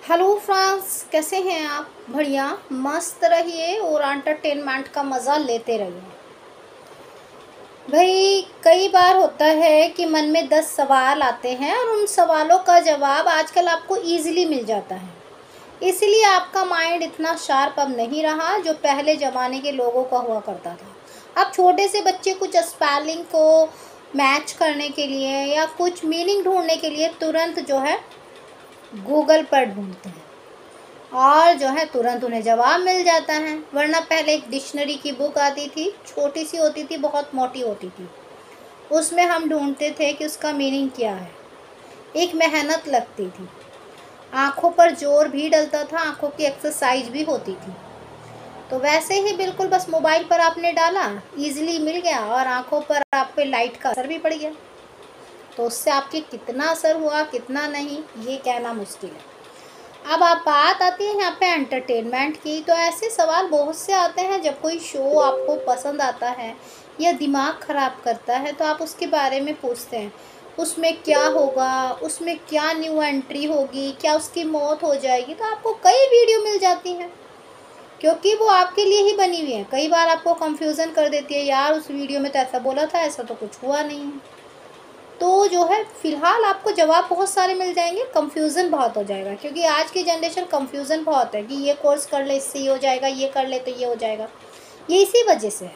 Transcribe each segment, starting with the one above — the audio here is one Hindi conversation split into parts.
हेलो फ्रेंड्स, कैसे हैं आप? बढ़िया, मस्त रहिए और एंटरटेनमेंट का मज़ा लेते रहिए। भाई, कई बार होता है कि मन में 10 सवाल आते हैं और उन सवालों का जवाब आजकल आपको इजीली मिल जाता है। इसलिए आपका माइंड इतना शार्प अब नहीं रहा जो पहले ज़माने के लोगों का हुआ करता था। अब छोटे से बच्चे कुछ स्पेलिंग को मैच करने के लिए या कुछ मीनिंग ढूंढने के लिए तुरंत जो है गूगल पर ढूंढते हैं और जो है तुरंत उन्हें जवाब मिल जाता है। वरना पहले एक डिक्शनरी की बुक आती थी, छोटी सी होती थी, बहुत मोटी होती थी। उसमें हम ढूंढते थे कि उसका मीनिंग क्या है। एक मेहनत लगती थी, आँखों पर जोर भी डलता था, आँखों की एक्सरसाइज भी होती थी। तो वैसे ही बिल्कुल बस मोबाइल पर आपने डाला, इजीली मिल गया और आँखों पर आप पे लाइट का असर भी पड़ गया। तो उससे आपके कितना असर हुआ कितना नहीं, ये कहना मुश्किल है। अब आप बात आती है यहाँ पे एंटरटेनमेंट की, तो ऐसे सवाल बहुत से आते हैं जब कोई शो आपको पसंद आता है या दिमाग ख़राब करता है तो आप उसके बारे में पूछते हैं। उसमें क्या होगा, उसमें क्या न्यू एंट्री होगी, क्या उसकी मौत हो जाएगी, तो आपको कई वीडियो मिल जाती हैं क्योंकि वो आपके लिए ही बनी हुई है। कई बार आपको कंफ्यूजन कर देती है, यार उस वीडियो में तो ऐसा बोला था, ऐसा तो कुछ हुआ नहीं है। तो जो है फ़िलहाल आपको जवाब बहुत सारे मिल जाएंगे, कंफ्यूजन बहुत हो जाएगा क्योंकि आज की जनरेशन कंफ्यूजन बहुत है कि ये कोर्स कर ले इससे ये हो जाएगा, ये कर ले तो ये हो जाएगा। ये इसी वजह से है।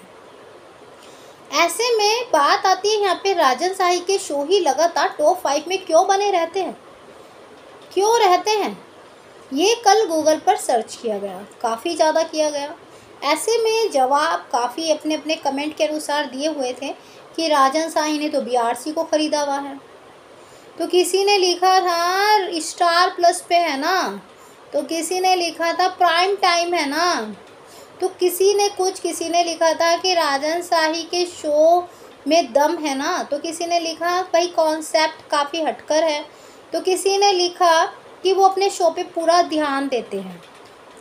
ऐसे में बात आती है यहाँ पे राजन शाही के शो ही लगातार टॉप 5 में क्यों बने रहते हैं, क्यों रहते हैं। ये कल गूगल पर सर्च किया गया, काफ़ी ज़्यादा किया गया। ऐसे में जवाब काफ़ी अपने अपने कमेंट के अनुसार दिए हुए थे कि राजन शाही ने तो बीआरसी को ख़रीदा हुआ है, तो किसी ने लिखा था स्टार प्लस पे है ना, तो किसी ने लिखा था प्राइम टाइम है ना, तो किसी ने लिखा था कि राजन शाही के शो में दम है ना, तो किसी ने लिखा भाई कॉन्सेप्ट काफ़ी हटकर है, तो किसी ने लिखा कि वो अपने शो पे पूरा ध्यान देते हैं,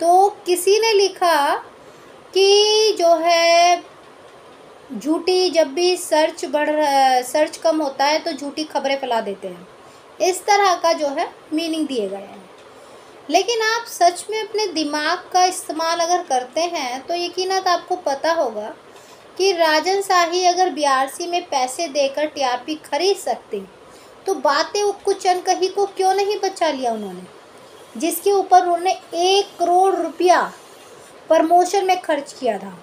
तो किसी ने लिखा कि जो है झूठी, जब भी सर्च कम होता है तो झूठी खबरें फैला देते हैं। इस तरह का जो है मीनिंग दिए गए हैं। लेकिन आप सच में अपने दिमाग का इस्तेमाल अगर करते हैं तो यकीनन आपको पता होगा कि राजन शाही अगर बीआरसी में पैसे देकर टीआरपी खरीद सकते तो बातें उक्कू चनकही को क्यों नहीं बचा लिया उन्होंने, जिसके ऊपर उन्होंने 1 करोड़ रुपया प्रमोशन में खर्च किया था।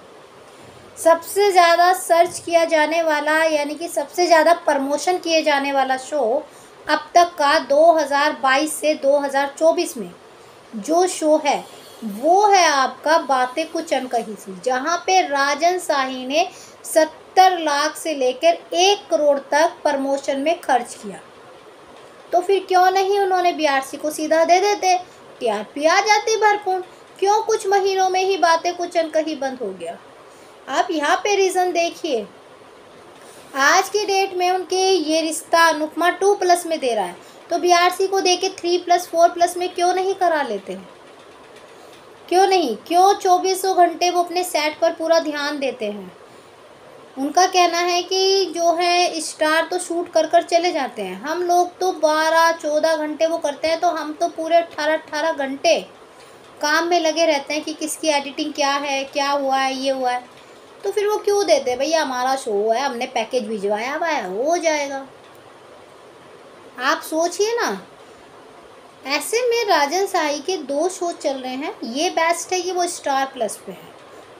सबसे ज़्यादा सर्च किया जाने वाला यानी कि सबसे ज़्यादा प्रमोशन किए जाने वाला शो अब तक का 2022 से 2024 में जो शो है वो है आपका बातें कुछ अनकही सी, जहाँ पे राजन शाही ने 70 लाख से लेकर 1 करोड़ तक प्रमोशन में खर्च किया। तो फिर क्यों नहीं उन्होंने बीआरसी को सीधा दे देते, टीआरपी आ जाती भरपूर। क्यों कुछ महीनों में ही बातें कुछ अनकही बंद हो गया। आप यहाँ पे रीज़न देखिए, आज की डेट में उनके ये रिश्ता अनुपमा 2+ में दे रहा है, तो बीआरसी को दे के 3+, 4+ में क्यों नहीं करा लेते हैं, क्यों नहीं, क्यों 2400 घंटे वो अपने सेट पर पूरा ध्यान देते हैं। उनका कहना है कि जो है स्टार तो शूट कर कर चले जाते हैं, हम लोग तो 12-14 घंटे वो करते हैं, तो हम तो पूरे 18-18 घंटे काम में लगे रहते हैं कि किसकी एडिटिंग क्या है, क्या हुआ है, ये हुआ है। तो फिर वो क्यों देते, भैया हमारा शो है, हमने पैकेज भिजवाया हुआ है, हो जाएगा। आप सोचिए ना। ऐसे में राजन शाही के 2 शो चल रहे हैं, ये बेस्ट है कि वो स्टार प्लस पे है।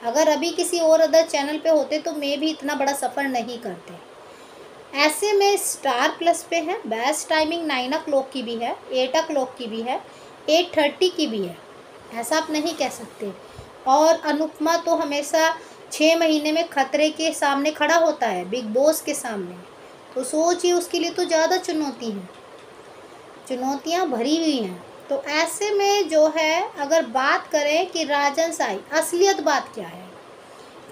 अगर अभी किसी और अदर चैनल पे होते तो मे भी इतना बड़ा सफ़र नहीं करते। ऐसे में स्टार प्लस पे है, बेस्ट टाइमिंग 9 o'clock की भी है, 8 o'clock की भी है, 8:30 की भी है, ऐसा आप नहीं कह सकते। और अनुपमा तो हमेशा 6 महीने में खतरे के सामने खड़ा होता है, बिग बॉस के सामने। तो सोचिए उसके लिए तो ज़्यादा चुनौती है, चुनौतियाँ भरी हुई हैं। तो ऐसे में जो है अगर बात करें कि राजन शाही, असलियत बात क्या है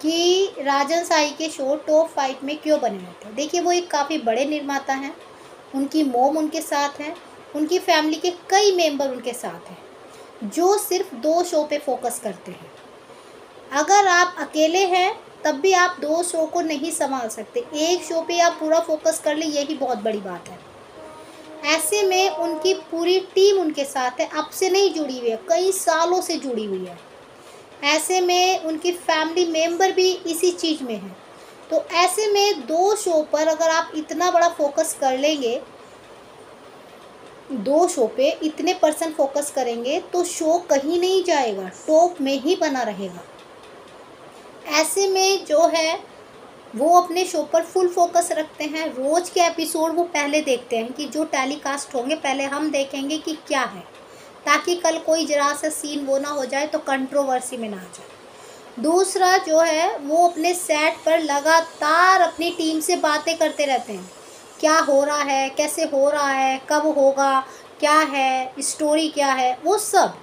कि राजन शाही के शो टॉप 5 में क्यों बने रहते हैं। देखिए, वो एक काफ़ी बड़े निर्माता हैं, उनकी मोम उनके साथ हैं, उनकी फैमिली के कई मेंबर उनके साथ हैं जो सिर्फ 2 शो पे फोकस करते हैं। अगर आप अकेले हैं तब भी आप 2 शो को नहीं संभाल सकते, एक शो पे आप पूरा फोकस कर ले, यही बहुत बड़ी बात है। ऐसे में उनकी पूरी टीम उनके साथ है, अब से नहीं जुड़ी हुई है, कई सालों से जुड़ी हुई है। ऐसे में उनकी फैमिली मेंबर भी इसी चीज़ में है। तो ऐसे में 2 शो पर अगर आप इतना बड़ा फोकस कर लेंगे, 2 शो पे इतने % फोकस करेंगे तो शो कहीं नहीं जाएगा, टॉप में ही बना रहेगा। ऐसे में जो है वो अपने शो पर फुल फोकस रखते हैं। रोज़ के एपिसोड वो पहले देखते हैं कि जो टेलीकास्ट होंगे पहले हम देखेंगे कि क्या है, ताकि कल कोई जरा सा सीन वो ना हो जाए तो कंट्रोवर्सी में ना आ जाए। दूसरा जो है वो अपने सेट पर लगातार अपनी टीम से बातें करते रहते हैं, क्या हो रहा है, कैसे हो रहा है, कब होगा, क्या है, स्टोरी क्या है, वो सब।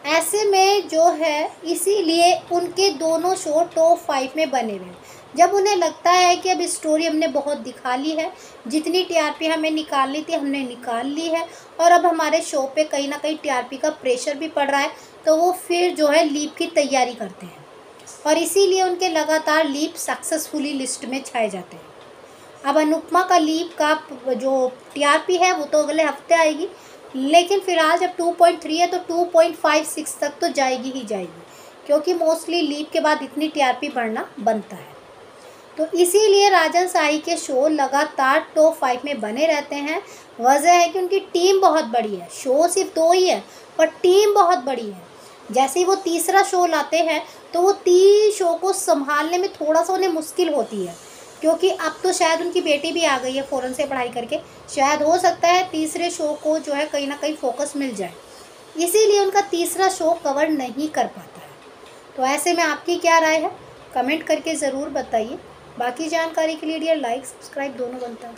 ऐसे में जो है इसीलिए उनके दोनों शो टॉप 5 में बने हुए हैं। जब उन्हें लगता है कि अब स्टोरी हमने बहुत दिखा ली है, जितनी टीआरपी हमें निकालनी थी हमने निकाल ली है, और अब हमारे शो पे कहीं ना कहीं टीआरपी का प्रेशर भी पड़ रहा है, तो वो फिर जो है लीप की तैयारी करते हैं, और इसीलिए उनके लगातार लीप सक्सेसफुली लिस्ट में छाए जाते हैं। अब अनुपमा का लीप का जो टीआरपी है वो तो अगले हफ्ते आएगी, लेकिन फिलहाल जब 2.3 है तो 2.56 तक तो जाएगी ही जाएगी, क्योंकि मोस्टली लीप के बाद इतनी टीआरपी बढ़ना बनता है। तो इसीलिए राजन साही के शो लगातार टॉप 5 में बने रहते हैं। वजह है कि उनकी टीम बहुत बड़ी है, शो सिर्फ 2 ही है पर टीम बहुत बड़ी है। जैसे ही वो तीसरा शो लाते हैं तो वो 3 शो को संभालने में थोड़ा सा उन्हें मुश्किल होती है, क्योंकि अब तो शायद उनकी बेटी भी आ गई है फ़ॉरेन से पढ़ाई करके, शायद हो सकता है तीसरे शो को जो है कहीं ना कहीं फोकस मिल जाए, इसीलिए उनका तीसरा शो कवर नहीं कर पाता है। तो ऐसे में आपकी क्या राय है, कमेंट करके ज़रूर बताइए। बाकी जानकारी के लिए डियर लाइक सब्सक्राइब दोनों बनता है।